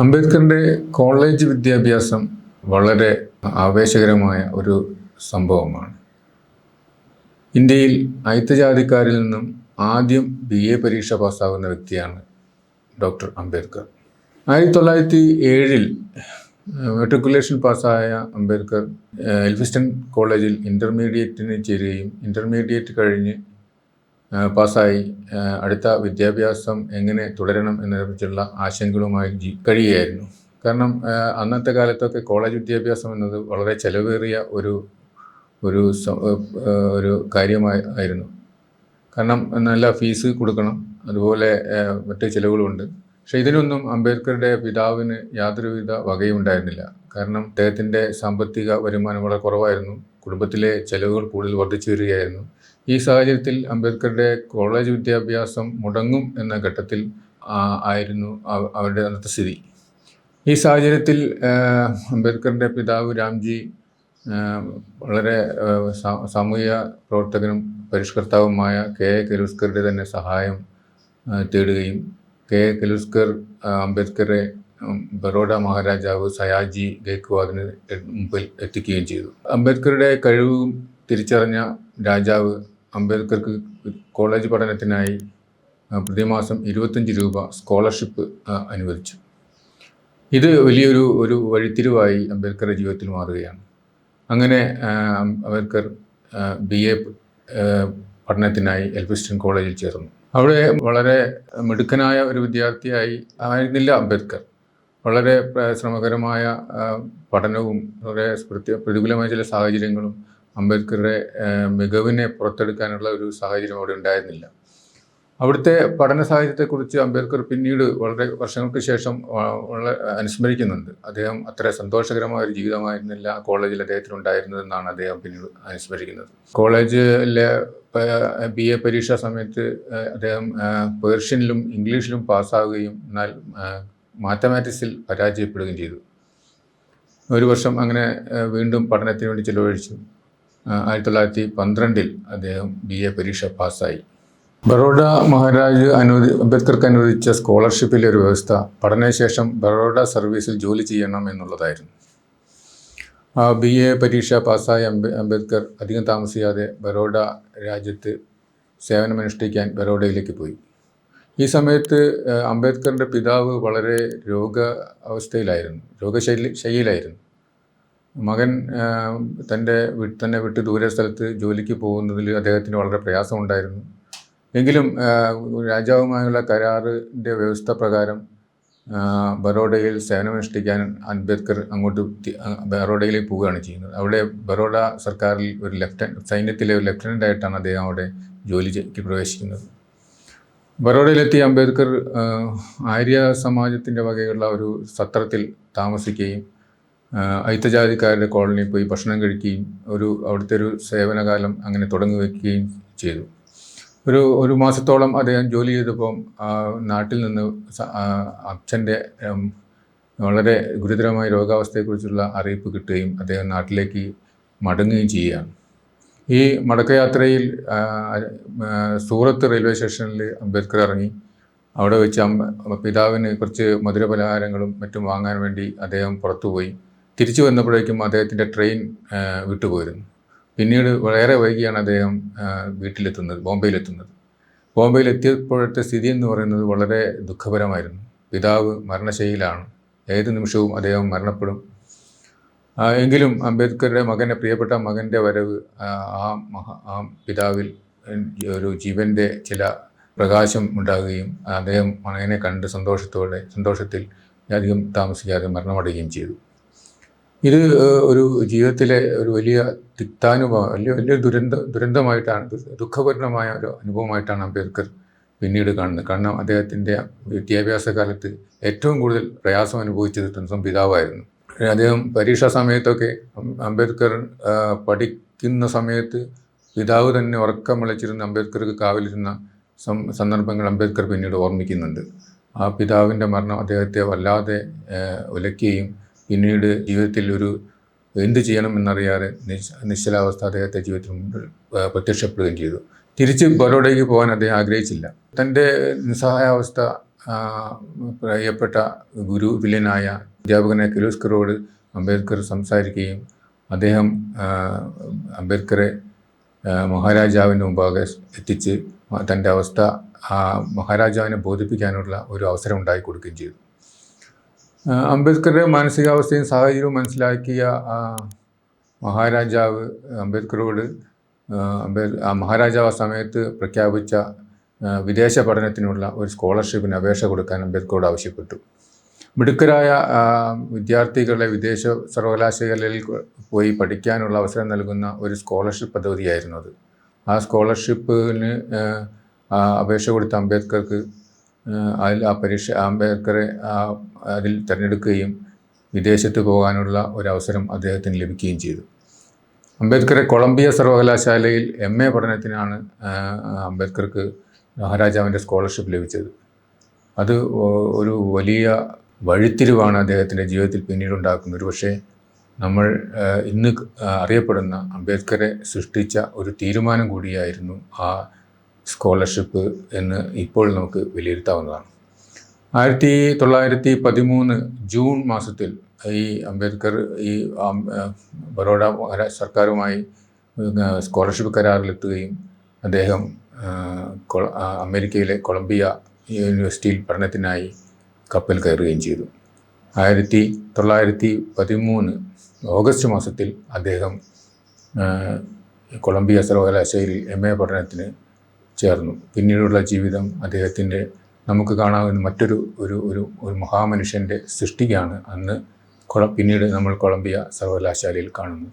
അംബേദ്കറിൻ്റെ college വിദ്യാഭ്യാസം വളരെ ആവേശകരമായ ഒരു സംഭവമാണ്. ഇന്ത്യയിൽ അയിത്തജാതിക്കാരിൽ നിന്നും ആദ്യം BA പരീക്ഷ പാസ്സാകുന്ന വ്യക്തിയാണ് ഡോക്ടർ അംബേദ്കർ. 1907 മെട്രിക്കുലേഷൻ പാസ്സായ അംബേദ്കർ എൽഫിസ്റ്റൺ കോളേജിൽ ഇൻ്റർമീഡിയറ്റിന് ചേരുകയും ഇൻ്റർമീഡിയറ്റ് കഴിഞ്ഞ് പാസ്സായി അടുത്ത വിദ്യാഭ്യാസം എങ്ങനെ തുടരണം എന്നതിനെക്കുറിച്ചുള്ള ആശങ്കകളുമായി കഴിയുകയായിരുന്നു. കാരണം അന്നത്തെ കാലത്തൊക്കെ കോളേജ് വിദ്യാഭ്യാസം എന്നത് വളരെ ചെലവേറിയ ഒരു കാര്യമായിരുന്നു. കാരണം നല്ല ഫീസ് കൊടുക്കണം, അതുപോലെ മറ്റ് ചിലവുകളുണ്ട്. പക്ഷേ ഇതിനൊന്നും അംബേദ്കറുടെ പിതാവിന് യാതൊരുവിധ വകയും ഉണ്ടായിരുന്നില്ല. കാരണം അദ്ദേഹത്തിൻ്റെ സാമ്പത്തിക വരുമാനം വളരെ കുറവായിരുന്നു. കുടുംബത്തിലെ ചെലവുകൾ കൂടുതൽ വർദ്ധിച്ചു വരികയായിരുന്നു. ഈ സാഹചര്യത്തിൽ അംബേദ്കറുടെ കോളേജ് വിദ്യാഭ്യാസം മുടങ്ങും എന്ന ഘട്ടത്തിൽ ആയിരുന്നു അവരുടെ അന്നത്തെ സ്ഥിതി. ഈ സാഹചര്യത്തിൽ അംബേദ്കറിൻ്റെ പിതാവ് രാംജി വളരെ സാമൂഹിക പ്രവർത്തകനും പരിഷ്കർത്താവുമായ KA കെലുസ്കറുടെ തന്നെ സഹായം തേടുകയും KA കെലുസ്കർ അംബേദ്കറെ ബറോഡ മഹാരാജാവ് സയാജി ഗേക്വാദിന് മുമ്പിൽ എത്തിക്കുകയും ചെയ്തു. അംബേദ്കറുടെ കഴിവും തിരിച്ചറിഞ്ഞ രാജാവ് അംബേദ്കർക്ക് കോളേജ് പഠനത്തിനായി പ്രതിമാസം 25 രൂപ സ്കോളർഷിപ്പ് അനുവദിച്ചു. ഇത് വലിയൊരു വഴിത്തിരിവായി അംബേദ്കറുടെ ജീവിതത്തിൽ മാറുകയാണ്. അങ്ങനെ അംബേദ്കർ BA പഠനത്തിനായി എൽഫിസ്റ്റൺ കോളേജിൽ ചേർന്നു. അവിടെ വളരെ മിടുക്കനായ ഒരു വിദ്യാർത്ഥിയായി ആയിരുന്നില്ല അംബേദ്കർ. വളരെ ശ്രമകരമായ പഠനവും വളരെ പ്രതികൂലമായ ചില സാഹചര്യങ്ങളും അംബേദ്കറുടെ മികവിനെ പുറത്തെടുക്കാനുള്ള ഒരു സാഹചര്യം അവിടെ ഉണ്ടായിരുന്നില്ല. അവിടുത്തെ പഠന സാഹചര്യത്തെക്കുറിച്ച് അംബേദ്കർ പിന്നീട് വളരെ വർഷങ്ങൾക്ക് ശേഷം വളരെ അനുസ്മരിക്കുന്നുണ്ട്. അദ്ദേഹം അത്ര സന്തോഷകരമായ ഒരു ജീവിതമായിരുന്നില്ല കോളേജിൽ അദ്ദേഹത്തിനുണ്ടായിരുന്നതെന്നാണ് അദ്ദേഹം പിന്നീട് അനുസ്മരിക്കുന്നത്. കോളേജിലെ BA പരീക്ഷാ സമയത്ത് അദ്ദേഹം പേർഷ്യനിലും ഇംഗ്ലീഷിലും പാസ്സാവുകയും എന്നാൽ മാത്തമാറ്റിക്സിൽ പരാജയപ്പെടുകയും ചെയ്തു. ഒരു വർഷം അങ്ങനെ വീണ്ടും പഠനത്തിന് വേണ്ടി ചിലവഴിച്ചു. 1912 അദ്ദേഹം BA പരീക്ഷ പാസ്സായി. ബറോഡ മഹാരാജ് അംബേദ്കർക്ക് അനുവദിച്ച സ്കോളർഷിപ്പിലെ ഒരു വ്യവസ്ഥ പഠനശേഷം ബറോഡ സർവീസിൽ ജോലി ചെയ്യണം എന്നുള്ളതായിരുന്നു. BA പരീക്ഷ പാസ്സായ അംബേദ്കർ അധികം താമസിയാതെ ബറോഡ രാജ്യത്ത് സേവനമനുഷ്ഠിക്കാൻ ബറോഡയിലേക്ക് പോയി. ഈ സമയത്ത് അംബേദ്കറിൻ്റെ പിതാവ് വളരെ രോഗശൈലിയിലായിരുന്നു. മകൻ തന്നെ വിട്ട് ദൂരെ സ്ഥലത്ത് ജോലിക്ക് പോകുന്നതിൽ അദ്ദേഹത്തിന് വളരെ പ്രയാസമുണ്ടായിരുന്നു. എങ്കിലും രാജാവുമായുള്ള കരാറിൻ്റെ വ്യവസ്ഥ പ്രകാരം ബറോഡയിൽ സേവനമനുഷ്ഠിക്കാൻ അംബേദ്കർ ബറോഡയിലേക്ക് പോവുകയാണ് ചെയ്യുന്നത്. അവിടെ ബറോഡ സർക്കാരിൽ സൈന്യത്തിലെ ഒരു ലെഫ്റ്റനൻ്റായിട്ടാണ് അദ്ദേഹം അവിടെ ജോലിക്ക് പ്രവേശിക്കുന്നത്. ബറോഡയിലെത്തിയ അംബേദ്കർ ആര്യ സമാജത്തിൻ്റെ വകയുള്ള ഒരു സത്രത്തിൽ താമസിക്കുകയും അയിത്തജാതിക്കാരുടെ കോളനിയിൽ പോയി ഭക്ഷണം കഴിക്കുകയും അവിടുത്തെ ഒരു സേവനകാലം അങ്ങനെ തുടങ്ങി വയ്ക്കുകയും ചെയ്തു. ഒരു മാസത്തോളം അദ്ദേഹം ജോലി ചെയ്തപ്പോൾ നാട്ടിൽ നിന്ന് അച്ഛൻ്റെ വളരെ ഗുരുതരമായ രോഗാവസ്ഥയെക്കുറിച്ചുള്ള അറിയിപ്പ് കിട്ടുകയും അദ്ദേഹം നാട്ടിലേക്ക് മടങ്ങുകയും ചെയ്യുകയാണ്. ഈ മടക്കയാത്രയിൽ സൂറത്ത് റെയിൽവേ സ്റ്റേഷനിൽ അംബേദ്കർ ഇറങ്ങി. അവിടെ വെച്ച് പിതാവിന് കുറച്ച് മധുരപലഹാരങ്ങളും മറ്റും വാങ്ങാൻ വേണ്ടി അദ്ദേഹം പുറത്തുപോയി. തിരിച്ചു വന്നപ്പോഴേക്കും അദ്ദേഹത്തിൻ്റെ ട്രെയിൻ വിട്ടുപോയിരുന്നു. പിന്നീട് വളരെ വൈകിയാണ് അദ്ദേഹം ബോംബെയിലെത്തുന്നത്. ബോംബെയിലെത്തിയപ്പോഴത്തെ സ്ഥിതി എന്ന് പറയുന്നത് വളരെ ദുഃഖപരമായിരുന്നു. പിതാവ് മരണശൈലിയിലാണ്. ഏത് നിമിഷവും അദ്ദേഹം മരണപ്പെടും. എങ്കിലും അംബേദ്കറുടെ പ്രിയപ്പെട്ട മകൻ്റെ വരവ് ആ പിതാവിൽ ഒരു ജീവൻ്റെ ചില പ്രകാശം ഉണ്ടാകുകയും അദ്ദേഹം മകനെ കണ്ട് സന്തോഷത്തിൽ അധികം താമസിക്കാതെ മരണമടയുകയും ചെയ്തു. ഇത് ഒരു ജീവിതത്തിലെ ഒരു വലിയ വലിയ ദുരന്തമായിട്ടാണ്, ദുഃഖപൂർണമായ ഒരു അനുഭവമായിട്ടാണ് അംബേദ്കർ പിന്നീട് കാണുന്നത്. കാരണം അദ്ദേഹത്തിൻ്റെ വിദ്യാഭ്യാസ കാലത്ത് ഏറ്റവും കൂടുതൽ പ്രയാസം അനുഭവിച്ചത് സ്വന്തം പിതാവായിരുന്നു. അദ്ദേഹം പരീക്ഷാ സമയത്തൊക്കെ അംബേദ്കർ പഠിക്കുന്ന സമയത്ത് പിതാവ് തന്നെ ഉറക്കം വിളിച്ചിരുന്ന അംബേദ്കർക്ക് കാവലിരുന്ന സന്ദർഭങ്ങൾ അംബേദ്കർ പിന്നീട് ഓർമ്മിക്കുന്നുണ്ട്. ആ പിതാവിൻ്റെ മരണം അദ്ദേഹത്തെ വല്ലാതെ ഉലയ്ക്കുകയും പിന്നീട് ജീവിതത്തിൽ എന്ത് ചെയ്യണമെന്നറിയാതെ നിശ്ചലാവസ്ഥ അദ്ദേഹത്തെ ജീവിതത്തിൽ മുമ്പിൽ പ്രത്യക്ഷപ്പെടുകയും ചെയ്തു. തിരിച്ച് ബറോഡയ്ക്ക് പോകാൻ അദ്ദേഹം ആഗ്രഹിച്ചില്ല. തൻ്റെ നിസ്സഹായാവസ്ഥ പ്രിയപ്പെട്ട ഗുരു തുല്യനായ അധ്യാപകനായ കിർലോസ്കറോട് അംബേദ്കർ സംസാരിക്കുകയും അദ്ദേഹം അംബേദ്കറെ മഹാരാജാവിന് മുമ്പാകെ എത്തിച്ച് തൻ്റെ അവസ്ഥ മഹാരാജാവിനെ ബോധിപ്പിക്കാനുള്ള ഒരു അവസരം ഉണ്ടാക്കി കൊടുക്കുകയും ചെയ്തു. അംബേദ്കറുടെ മാനസികാവസ്ഥയും സാഹചര്യവും മനസ്സിലാക്കിയ മഹാരാജാവ് അംബേദ്കറോട് മഹാരാജാവ് ആ സമയത്ത് പ്രഖ്യാപിച്ച വിദേശ പഠനത്തിനുള്ള ഒരു സ്കോളർഷിപ്പിന് അപേക്ഷ കൊടുക്കാൻ അംബേദ്കറോട് ആവശ്യപ്പെട്ടു. മിടുക്കരായ വിദ്യാർത്ഥികളെ വിദേശ സർവകലാശാലയിൽ പോയി പഠിക്കാനുള്ള അവസരം നൽകുന്ന ഒരു സ്കോളർഷിപ്പ് പദ്ധതിയായിരുന്നു അത്. ആ സ്കോളർഷിപ്പിന് അപേക്ഷ കൊടുത്ത അംബേദ്കർക്ക് അംബേദ്കറെ അതിൽ തിരഞ്ഞെടുക്കുകയും വിദേശത്ത് പോകാനുള്ള ഒരവസരം അദ്ദേഹത്തിന് ലഭിക്കുകയും ചെയ്തു. അംബേദ്കറെ കൊളംബിയ സർവകലാശാലയിൽ MA പഠനത്തിനാണ് അംബേദ്കർക്ക് മഹാരാജാവിൻ്റെ സ്കോളർഷിപ്പ് ലഭിച്ചത്. അത് ഒരു വലിയ വഴിത്തിരിവാണ് അദ്ദേഹത്തിൻ്റെ ജീവിതത്തിൽ പിന്നീടുണ്ടാക്കുന്നത്. ഒരുപക്ഷെ നമ്മൾ ഇന്ന് അറിയപ്പെടുന്ന അംബേദ്കറെ സൃഷ്ടിച്ച ഒരു തീരുമാനം കൂടിയായിരുന്നു ആ സ്കോളർഷിപ്പ് എന്ന് ഇപ്പോൾ നമുക്ക് വിലയിരുത്താവുന്നതാണ്. 1913 ജൂൺ മാസത്തിൽ ഈ അംബേദ്കർ ഈ ബറോഡ സർക്കാരുമായി സ്കോളർഷിപ്പ് കരാറിലെത്തുകയും അദ്ദേഹം അമേരിക്കയിലെ കൊളംബിയ യൂണിവേഴ്സിറ്റിയിൽ പഠനത്തിനായി കപ്പൽ കയറുകയും ചെയ്തു. 1913 ഓഗസ്റ്റ് മാസത്തിൽ അദ്ദേഹം കൊളംബിയ സർവകലാശാലയിൽ MA പഠനത്തിന് ചേർന്നു. പിന്നീടുള്ള ജീവിതം അദ്ദേഹത്തിൻ്റെ നമുക്ക് കാണാവുന്ന മറ്റൊരു ഒരു മഹാമനുഷ്യൻ്റെ സൃഷ്ടിയാണ് അന്ന് പിന്നീട് നമ്മൾ കൊളംബിയ സർവകലാശാലയിൽ കാണുന്നത്.